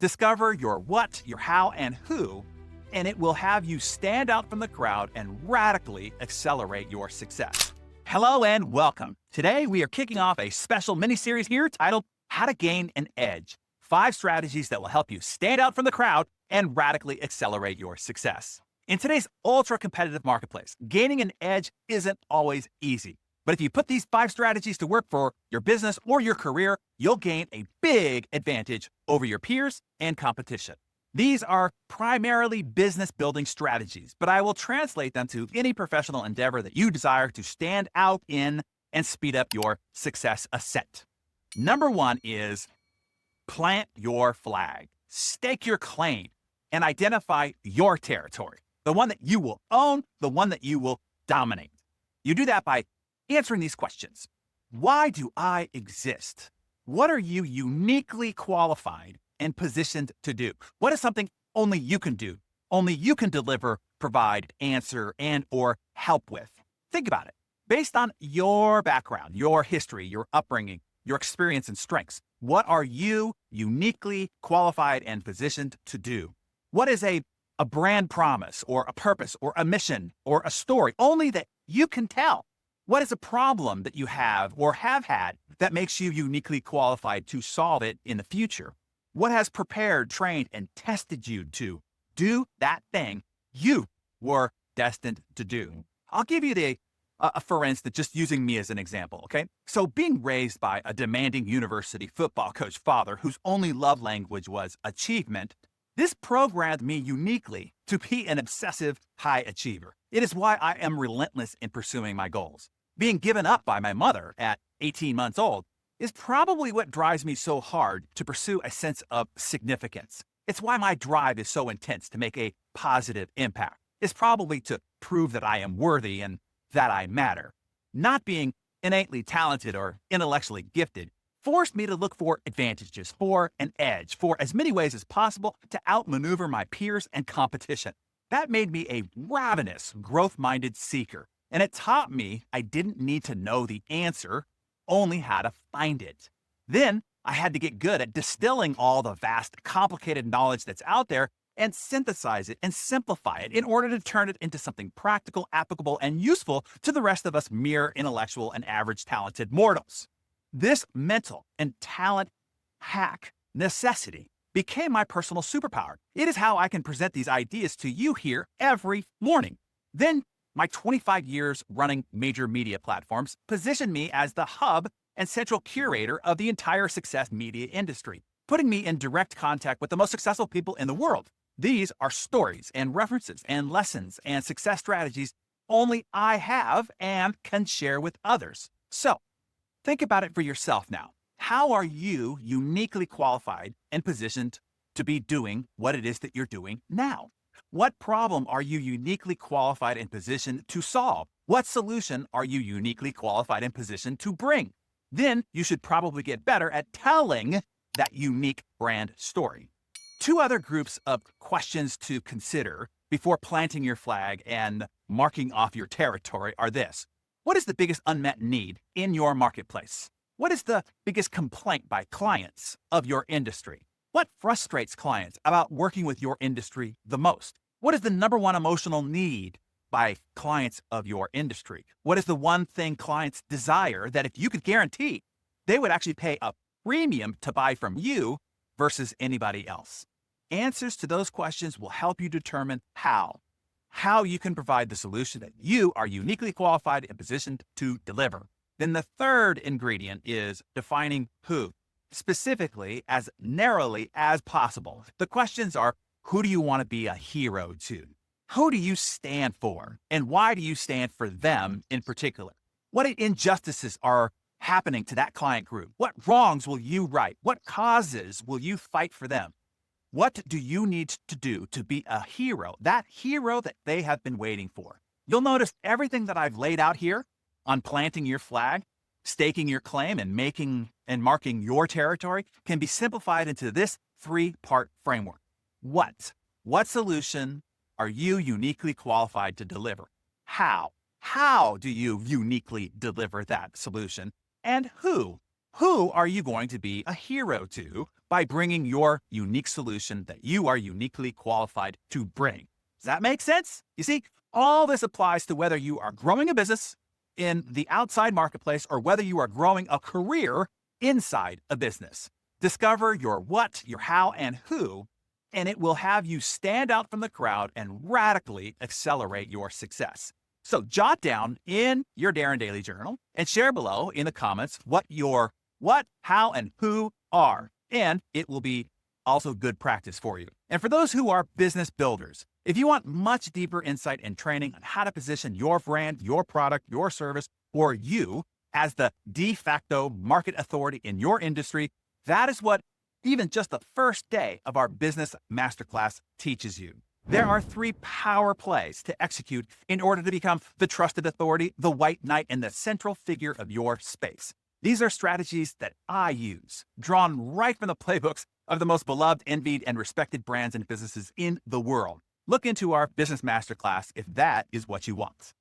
Discover your what, your how, and who, and it will have you stand out from the crowd and radically accelerate your success. Hello and welcome. Today we are kicking off a special mini-series here titled How to Gain an Edge. 5 strategies that will help you stand out from the crowd and radically accelerate your success. In today's ultra-competitive marketplace, gaining an edge isn't always easy. But if you put these 5 strategies to work for your business or your career, you'll gain a big advantage over your peers and competition. These are primarily business building strategies, but I will translate them to any professional endeavor that you desire to stand out in and speed up your success ascent. Number 1 is plant your flag, stake your claim, and identify your territory, the one that you will own, the one that you will dominate. You do that by answering these questions. Why do I exist? What are you uniquely qualified and positioned to do? What is something only you can do, only you can deliver, provide, answer, and or help with? Think about it. Based on your background, your history, your upbringing, your experience and strengths, what are you uniquely qualified and positioned to do? What is a brand promise or a purpose or a mission or a story only that you can tell? What is a problem that you have or have had that makes you uniquely qualified to solve it in the future? What has prepared, trained, and tested you to do that thing you were destined to do? I'll give you for instance, just using me as an example, okay? So being raised by a demanding university football coach father whose only love language was achievement, this programmed me uniquely to be an obsessive high achiever. It is why I am relentless in pursuing my goals. Being given up by my mother at 18 months old is probably what drives me so hard to pursue a sense of significance. It's why my drive is so intense to make a positive impact. It's probably to prove that I am worthy and that I matter. Not being innately talented or intellectually gifted forced me to look for advantages, for an edge, for as many ways as possible to outmaneuver my peers and competition. That made me a ravenous, growth-minded seeker. And it taught me I didn't need to know the answer, only how to find it. Then I had to get good at distilling all the vast, complicated knowledge that's out there and synthesize it and simplify it in order to turn it into something practical, applicable, and useful to the rest of us mere intellectual and average talented mortals. This mental and talent hack necessity became my personal superpower. It is how I can present these ideas to you here every morning. Then my 25 years running major media platforms positioned me as the hub and central curator of the entire success media industry, putting me in direct contact with the most successful people in the world. These are stories and references and lessons and success strategies only I have and can share with others. So think about it for yourself now. How are you uniquely qualified and positioned to be doing what it is that you're doing now? What problem are you uniquely qualified and positioned to solve? What solution are you uniquely qualified and positioned to bring? Then you should probably get better at telling that unique brand story. 2 other groups of questions to consider before planting your flag and marking off your territory are this. What is the biggest unmet need in your marketplace? What is the biggest complaint by clients of your industry? What frustrates clients about working with your industry the most? What is the number 1 emotional need by clients of your industry? What is the one thing clients desire that if you could guarantee, they would actually pay a premium to buy from you versus anybody else? Answers to those questions will help you determine how you can provide the solution that you are uniquely qualified and positioned to deliver. Then the third ingredient is defining who, specifically as narrowly as possible. The questions are, who do you want to be a hero to? Who do you stand for? And why do you stand for them in particular? What injustices are happening to that client group? What wrongs will you right? What causes will you fight for them? What do you need to do to be a hero, that hero that they have been waiting for? You'll notice everything that I've laid out here on planting your flag, staking your claim, and making and marking your territory can be simplified into this 3-part framework. What solution are you uniquely qualified to deliver? How do you uniquely deliver that solution? And who are you going to be a hero to by bringing your unique solution that you are uniquely qualified to bring. Does that make sense? You see, all this applies to whether you are growing a business in the outside marketplace or whether you are growing a career inside a business. Discover your what, your how, and who, and it will have you stand out from the crowd and radically accelerate your success. So jot down in your Darren Daily Journal and share below in the comments what your what, how, and who are. And it will be also good practice for you. And for those who are business builders, if you want much deeper insight and training on how to position your brand, your product, your service, or you as the de facto market authority in your industry, that is what even just the first day of our Business Masterclass teaches you. There are 3 power plays to execute in order to become the trusted authority, the white knight, and the central figure of your space. These are strategies that I use, drawn right from the playbooks of the most beloved, envied, and respected brands and businesses in the world. Look into our Business Masterclass if that is what you want.